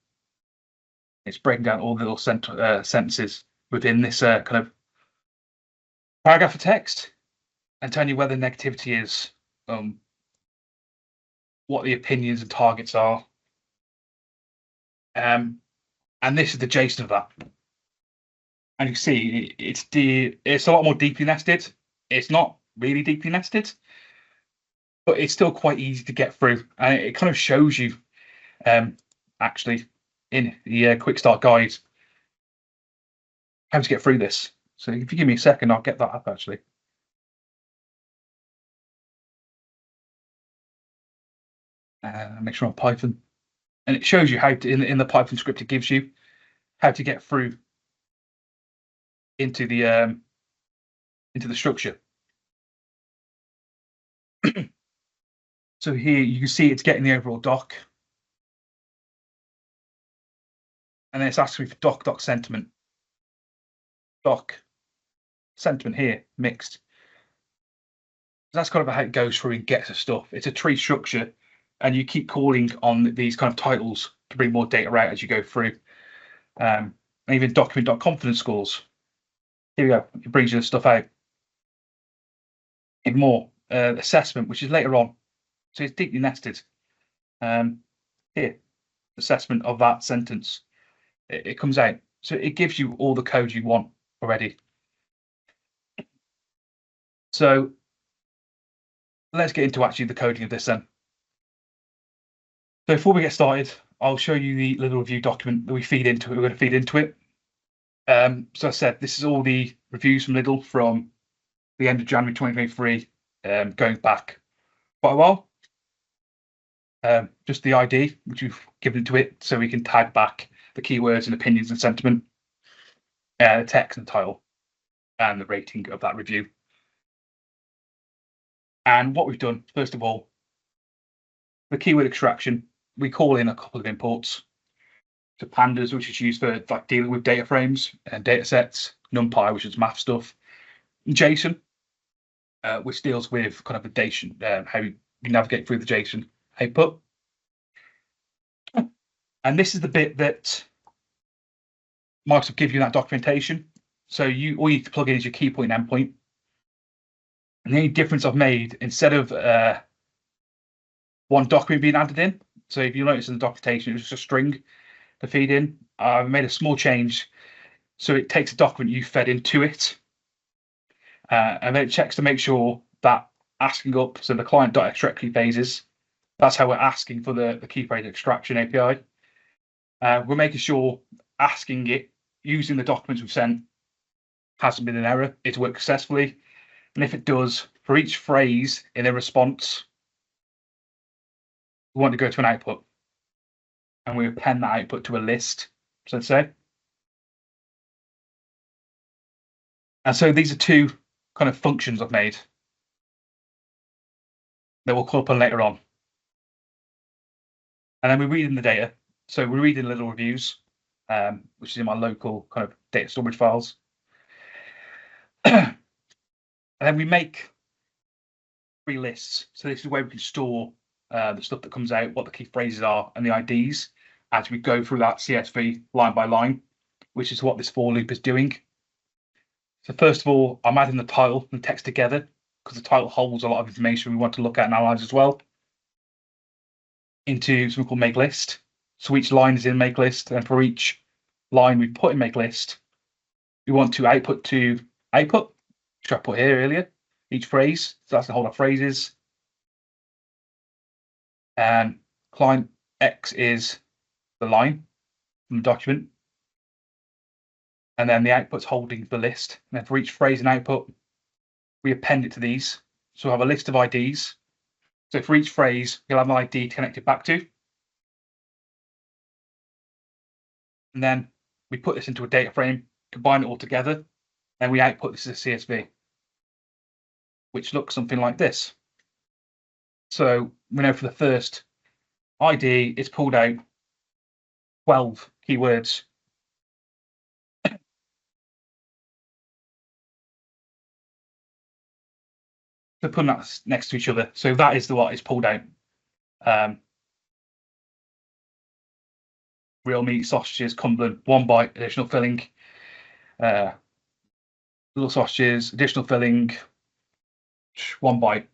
It's breaking down all the little sentences within this kind of paragraph of text and telling you where the negativity is, what the opinions and targets are. And this is the JSON of that. And you see it's a lot more deeply nested. It's not really deeply nested, but it's still quite easy to get through. And it kind of shows you actually in the quick start guide how to get through this. So if you give me a second, I'll get that up actually. Make sure I'm Python, and it shows you how to in the Python script it gives you how to get through into the structure. So here you can see it's getting the overall doc, and then it's asking me for doc sentiment. Doc sentiment here mixed. That's kind of how it goes through and gets the stuff. It's a tree structure, and you keep calling on these kind of titles to bring more data out as you go through. And even document.confidence scores. Here we go. It brings you the stuff out. Even more assessment, which is later on. So it's deeply nested. Here, assessment of that sentence. It comes out. So it gives you all the code you want already. So let's get into actually the coding of this then. So before we get started, I'll show you the little review document that we feed into it. We're going to feed into it. So I said, this is all the reviews from Lidl from the end of January 2023, going back quite a while. Just the ID, which we've given to it, so we can tag back the keywords and opinions and sentiment, the text and title, and the rating of that review. And what we've done, first of all, the keyword extraction, we call in a couple of imports. So pandas, which is used for like dealing with data frames and data sets, NumPy, which is math stuff, JSON. which deals with kind of the JSON, how you navigate through the JSON output. And this is the bit that Microsoft gives you that documentation. So all you need to plug in is your key point and endpoint. And the only difference I've made, instead of one document being added in, so if you notice in the documentation, it was just a string to feed in. I've made a small change. So it takes a document you fed into it, and then it checks to make sure that asking up, so the client.extract key phases, that's how we're asking for the key phrase extraction API. We're making sure asking it using the documents we've sent hasn't been an error, it's worked successfully. And if it does, for each phrase in a response, we want to go to an output. And we append that output to a list, so let's say. And so these are two kind of functions I've made that we'll call upon later on. And then we read in the data. So we read in little reviews, which is in my local kind of data storage files. And then we make 3 lists. So this is where we can store the stuff that comes out, what the key phrases are, and the IDs as we go through that CSV line by line, which is what this for loop is doing. So first of all, I'm adding the title and text together because the title holds a lot of information we want to look at and analyze as well into something called make list. So each line is in make list, and for each line we put in make list, we want to output to output, which I put here earlier, each phrase. So that's the whole of phrases. And client X is the line from the document. And then the output's holding the list. And then for each phrase and output, we append it to these. So we have a list of IDs. So for each phrase, you'll have an ID to connect it back to. And then we put this into a data frame, combine it all together, and we output this as a CSV, which looks something like this. So we know for the first ID, it's pulled out 12 keywords. So putting that next to each other. So that is what is pulled out. Real meat, sausages, Cumberland, 1 bite, additional filling. Little sausages, additional filling, 1 bite.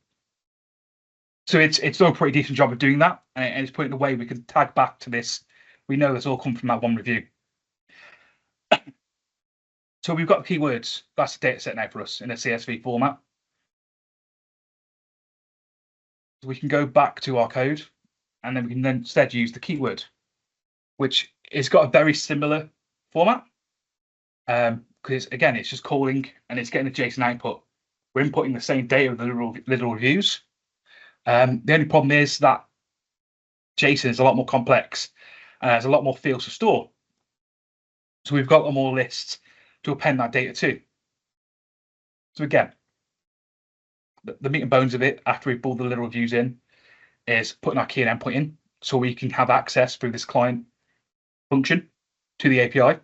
So it's done a pretty decent job of doing that, and it's put in a way we can tag back to this. We know this all come from that one review. So we've got keywords. That's the data set now for us in a CSV format. So we can go back to our code, and then we can then instead use the keyword, which has got a very similar format. Because again, it's just calling and it's getting a JSON output. We're inputting the same data with the little reviews. The only problem is that JSON is a lot more complex and has a lot more fields to store. So we've got more lists to append that data to. So again, the meat and bones of it, after we pull the little reviews in, is putting our key and endpoint in, so we can have access through this client function to the API.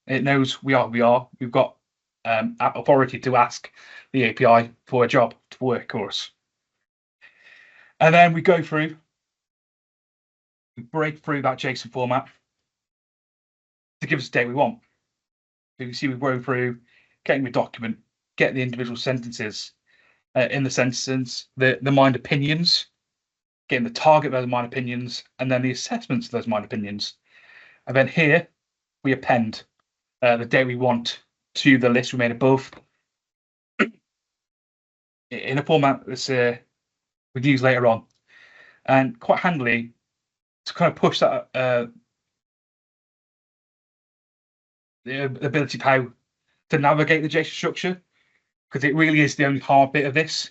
It knows we are. We've got authority to ask the API for a job to work for us. And then we go through, we break through that JSON format to give us the data we want. So you can see we go through getting the document, get the individual sentences in the sentence, the mined opinions, getting the target of those mined opinions, and then the assessments of those mined opinions. And then here we append the data we want to the list we made above in a format that's we'll use later on, and quite handily to kind of push that the ability of how to navigate the JSON structure, because it really is the only hard bit of this.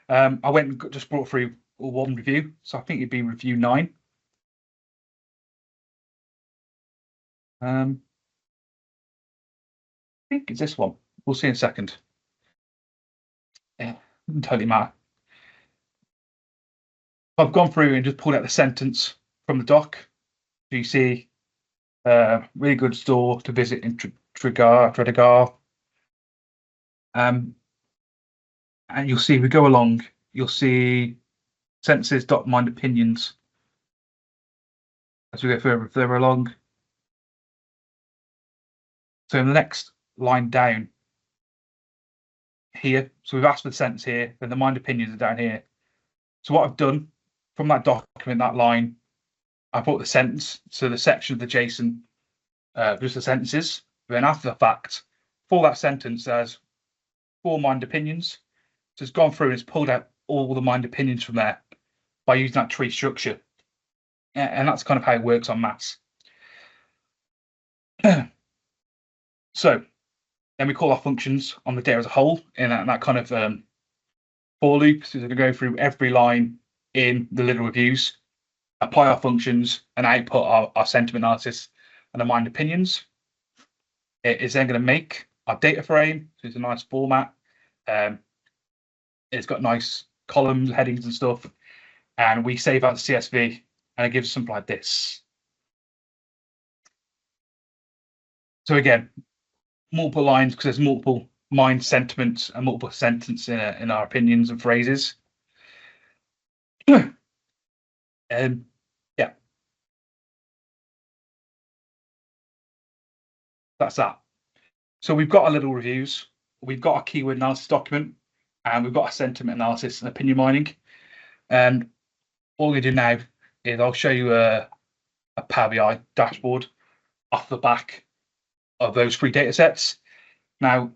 I went and just brought through one review, so I think it'd be review 9. I think it's this one. We'll see in a second. Yeah, doesn't totally matter. I've gone through and just pulled out the sentence from the doc. So you see, really good store to visit in Tredegar. And you'll see, if we go along, you'll see sentences.mind opinions as we go further along. So in the next line down here, so we've asked for the sentence here, then the mind opinions are down here. So what I've done from that document, that line, I put the sentence, so the section of the JSON, just the sentences. Then after the fact, for that sentence, there's 4 mind opinions. So it's gone through and it's pulled out all the mind opinions from there by using that tree structure. And that's kind of how it works on maths. So then we call our functions on the data as a whole in that kind of for loop. So we're going to go through every line in the little reviews, apply our functions, and output our sentiment analysis and the mind opinions. It is then going to make our data frame. So it's a nice format. It's got nice columns, headings, and stuff. And we save out the CSV, and it gives something like this. So again, multiple lines because there's multiple mind sentiments and multiple sentences in our opinions and phrases. Yeah, that's that. So we've got our little reviews, we've got our keyword analysis document, and we've got our sentiment analysis and opinion mining. And all we do now is I'll show you a Power BI dashboard off the back of those 3 data sets. Now,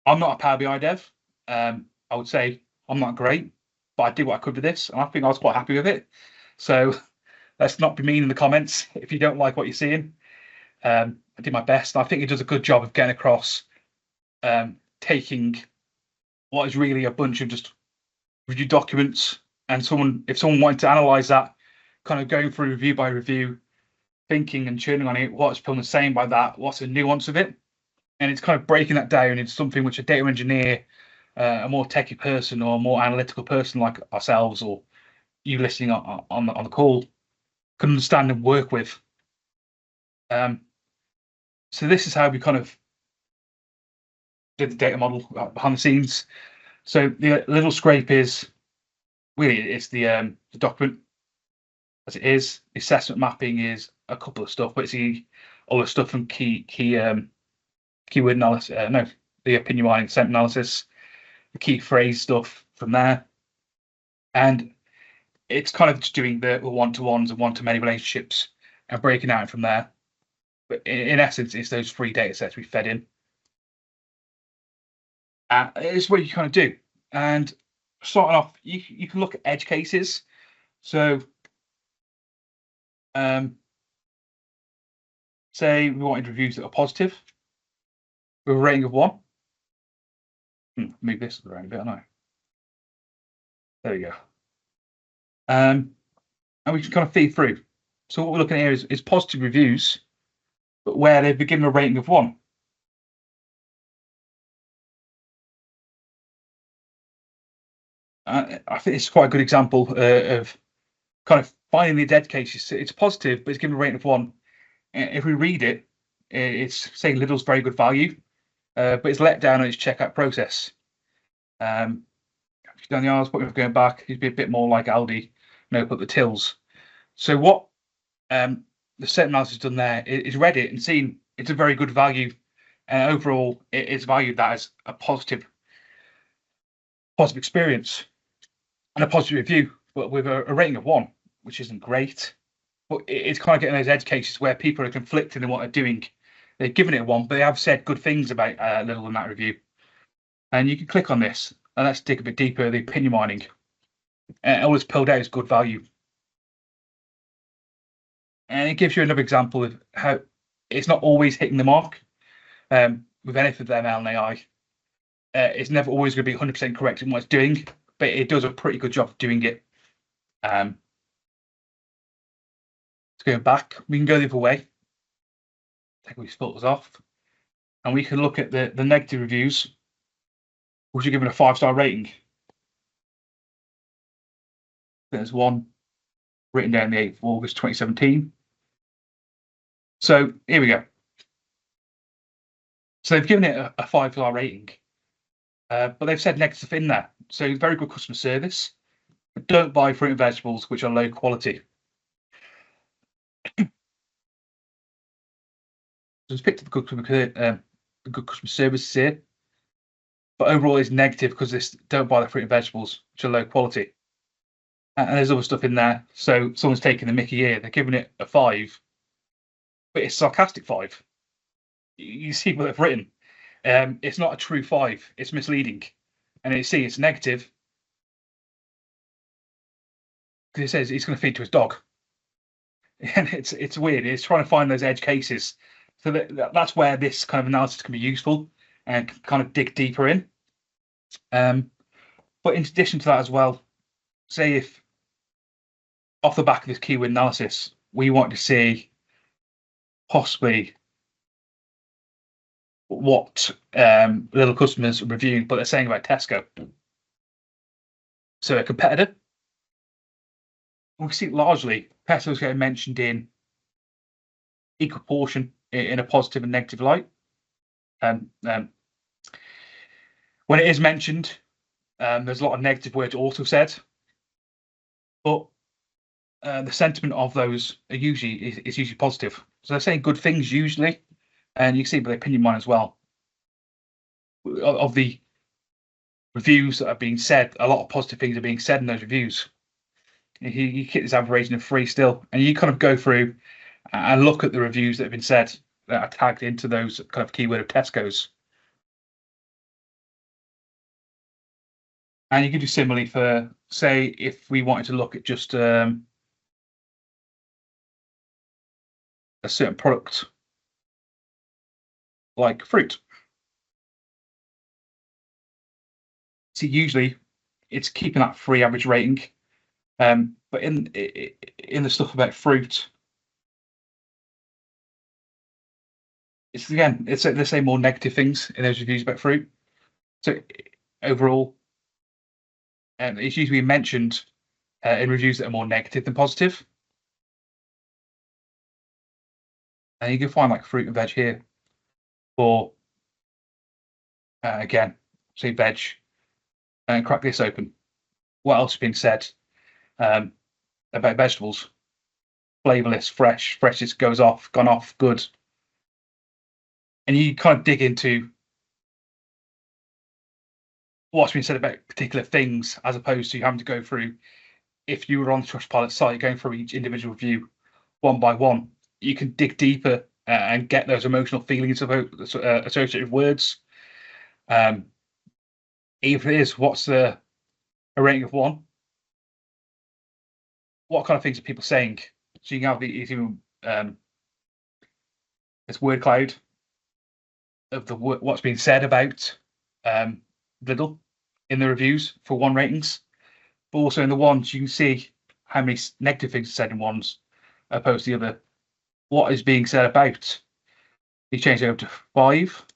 I'm not a Power BI dev. I would say I'm not great, but I did what I could with this, and I think I was quite happy with it. So let's not be mean in the comments if you don't like what you're seeing. I did my best. I think it does a good job of getting across taking what is really a bunch of just review documents, and if someone wanted to analyze that, kind of going through review by review, thinking and churning on it, what's Pillman saying by that, what's the nuance of it, and it's kind of breaking that down into something which a data engineer, a more techie person or a more analytical person like ourselves or you listening on the call can understand and work with. So this is how we kind of did the data model behind the scenes. So the little scrape is really it's the document as it is. The assessment mapping is a couple of stuff, but it's all the stuff from keyword analysis. The opinion mining, sentiment analysis, the key phrase stuff from there, and it's kind of just doing the one-to-ones and one-to-many relationships and breaking out from there. But in essence, it's those 3 data sets we fed in. It's what you kind of do. And starting off, you can look at edge cases. So say we wanted reviews that are positive with a rating of 1. Move this around a bit, I know. There we go. And we can kind of feed through. So what we're looking at here is positive reviews, but where they've been given a rating of 1. I think it's quite a good example of kind of finding the dead cases. It's positive, but it's given a rating of 1. If we read it, it's saying Lidl's very good value, but it's let down on its checkout process. Down the aisles, going back, he'd be a bit more like Aldi, put the tills. So what the set analysis has done there is read it and seen it's a very good value, and overall it's valued that as a positive experience and a positive review, but with a rating of 1, which isn't great. But it's kind of getting those edge cases where people are conflicted in what they're doing. They've given it a 1, but they have said good things about Lidl in that review. And you can click on this, and let's dig a bit deeper, the opinion mining. And all it's pulled out is good value. And it gives you another example of how it's not always hitting the mark with anything of ML and AI. It's never always going to be 100% correct in what it's doing, but it does a pretty good job of doing it. Let's go back. We can go the other way. Take these filters off, and we can look at the negative reviews, which are given a 5-star rating. There's one written down the 8th of August 2017. So here we go. So they've given it a 5-star rating, But they've said negative in there. So very good customer service. But don't buy fruit and vegetables which are low quality. So it's picked up the good customer service here. But overall, it's negative because this don't buy the fruit and vegetables which are low quality. And there's other stuff in there. So someone's taking the Mickey here. They're giving it a 5, but it's sarcastic 5. You see what they've written. It's not a true 5. It's misleading, and it's negative because it says he's going to feed to his dog, and it's weird. It's trying to find those edge cases. So that's where this kind of analysis can be useful and kind of dig deeper in. But in addition to that as well, say if off the back of this keyword analysis, we want to see possibly what little customers are reviewing, but they're saying about Tesco. So a competitor, we see largely Tesco's getting mentioned in equal portion in a positive and negative light. When it is mentioned, there's a lot of negative words also said, but the sentiment of those are usually positive. So they're saying good things usually, and you can see by the opinion one as well. Of the reviews that are being said, a lot of positive things are being said in those reviews. You keep this average rating of 3 still, and you kind of go through and look at the reviews that have been said that are tagged into those kind of keyword of Tesco's. And you can do similarly for, say, if we wanted to look at just a certain product like fruit. See, usually it's keeping that 3 average rating, but in the stuff about fruit, they're saying more negative things in those reviews about fruit. So overall, it's usually mentioned in reviews that are more negative than positive. And you can find like fruit and veg here for again, say veg, and crack this open. What else has been said about vegetables? Flavorless, fresh, freshest gone off, good. And you kind of dig into what's been said about particular things, as opposed to having to go through. If you were on the Trustpilot site, going through each individual review one by one, you can dig deeper and get those emotional feelings about associated words. Even if it is, what's a rating of 1? What kind of things are people saying? So you can have this word cloud of what's been said about Lidl in the reviews for 1 ratings, but also in the ones you can see how many negative things are said in ones opposed to the other. What is being said about? You change it over to 5.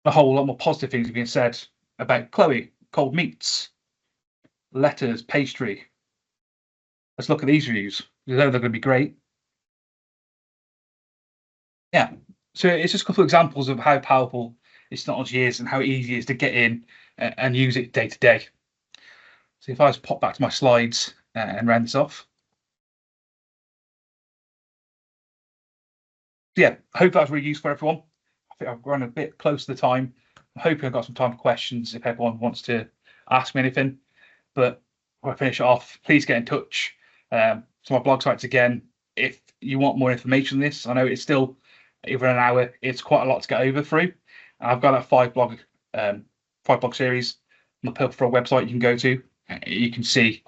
A whole lot more positive things are being said about Chloe, cold meats, letters, pastry. Let's look at these reviews. You know they're going to be great. Yeah. So it's just a couple of examples of how powerful this technology is and how easy it is to get in and use it day to day. So if I just pop back to my slides and round this off. Yeah, I hope that was really useful for everyone. I think I've run a bit close to the time. I'm hoping I've got some time for questions if everyone wants to ask me anything. But before I finish it off, please get in touch. To my blog sites again, if you want more information on this. I know it's still over an hour. It's quite a lot to get over through. I've got a 5 blog series on the Purple Frog website you can go to. You can see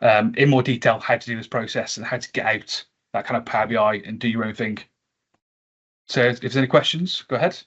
in more detail how to do this process and how to get out that kind of Power BI and do your own thing. So if there's any questions, go ahead.